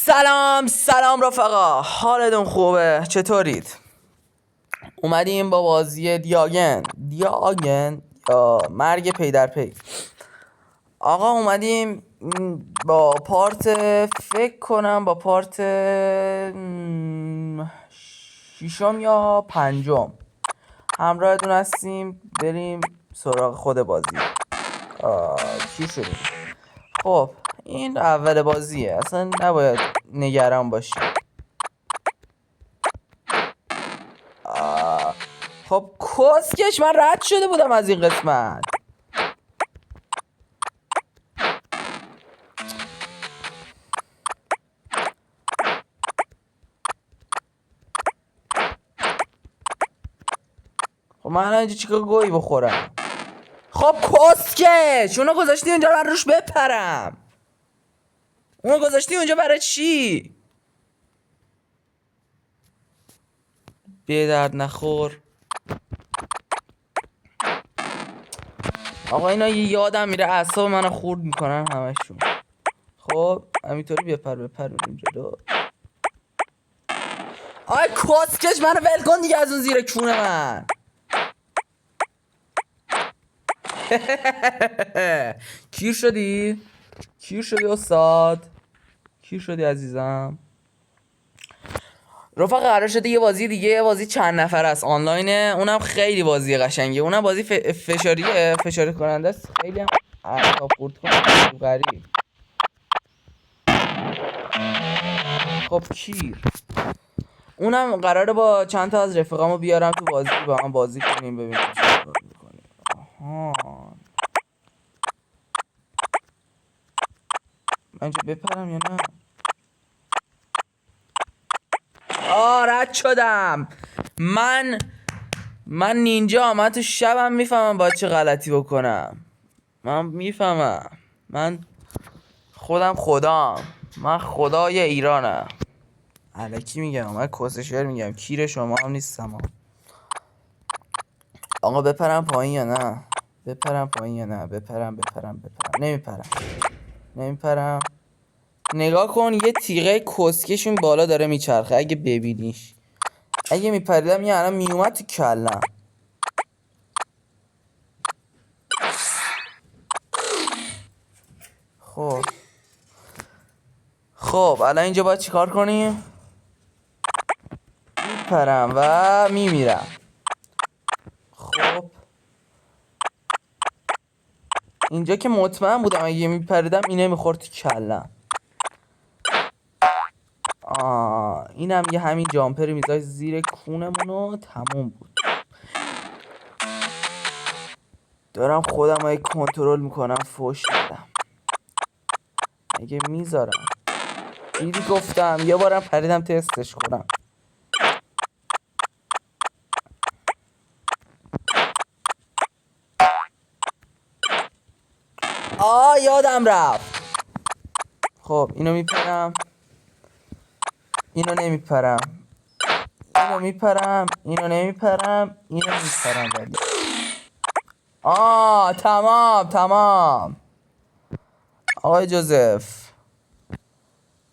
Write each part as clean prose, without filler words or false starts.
سلام رفقا، حالتون خوبه؟ چطورید؟ اومدیم با بازی دیاگن یا مرگ پی در پی. آقا اومدیم با پارت، فکر کنم با پارت ششم یا پنجم همراهتون هستیم. بریم سراغ خود بازی. چی شدیم؟ خب این اول بازیه، اصلا نباید نگران باشی. خب کسکش، من رد شده بودم از این قسمت. خب من اینجا چیکار گویی بخورم؟ خب کسکش، اونو گذاشتی اونجا من روش بپرم. اونو گذاشتی اونجا برای چی؟ به درد نخور. آقا اینا یادم میره، اعصاب منو خورد میکنن همشون. خب همینطوری بپر بریم جلو. آی کسکش، منو ول کن دیگه از اون زیر کونه من. کیر شدی استاد؟ کیر شدی عزیزم؟ رفقا قرار شده یه بازی دیگه، یه بازی چند نفر است، آنلاینه، اونم خیلی بازی قشنگه، اونم بازی فشاری کننده است، خیلی هم اعصاب خورد کننده غریب. خب کیر، اونم قراره با چند تا از رفقامو بیارم تو بازی، با هم بازی کنیم ببینیم چه کار می‌کنیم. آها، من اینجا بپرم یا نه؟ رد شدم. من نینجا، من تو شبم میفهمم باید چه غلطی بکنم. من میفهمم، من خودم، من خدای ایرانم. الکی میگم، من کسشر میگم، کیر شما هم نیستم. آقا بپرم پایین یا نه؟ بپرم. نمیپرم. نگاه کن، یه تیغه کسکشون بالا داره میچرخه. اگه ببینیش، اگه میپریدم یه الان میومد تو کلم. خب الان اینجا باید چیکار کنیم؟ میپرم و میمیرم. خب اینجا که مطمئن بودم اگه میپریدم اینه میخورد تو کلم. اینم یه همین جامپر میذاری زیر کونمونو، تموم بود. دارم خودم رو کنترل میکنم، فوش میدم اگه میذارم. دیدی گفتم، یه بارم پریدم تستش کنم. یادم رفت. خب اینو میپرم، اینو نمیپرم، اینو میپرم، اینو نمیپرم، اینو میپرم. ولی تمام. آقای جوزف،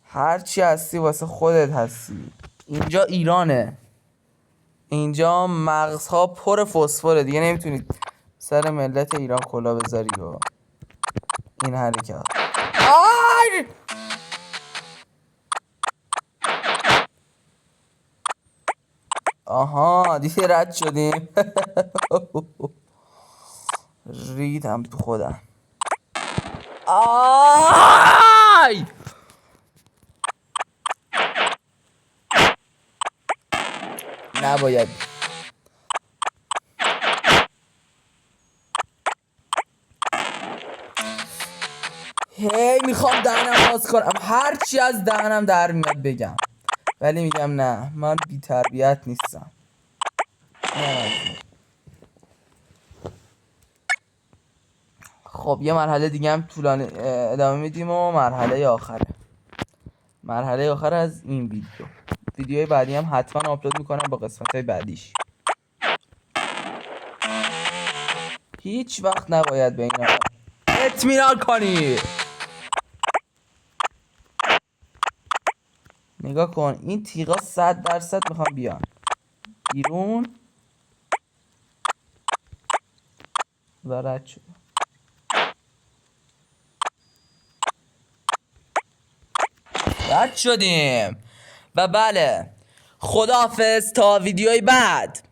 هرچی هستی واسه خودت هستی. اینجا ایرانه، اینجا مغزها پر فسفره، دیگه نمیتونید سر ملت ایران کلا بذاری و این حرکت. دیگه رد شدیم. ریدم تو خودم. نباید. میخوام دهنم باز کنم، هرچی از دهنم در میاد بگم، ولی میگم نه، من بی تربیت نیستم. خب یه مرحله دیگه هم طولانی ادامه میدیم و مرحله آخر از این ویدیوهای بعدی هم حتما آپلود میکنم با قسمت‌های بعدیش. هیچ وقت نباید به اینا اطمینان کنی. نگاه کن این تیغا 100% میخوام بیان بیرون و رد شد. رد شدیم و بله خداحافظ تا ویدیوی بعد.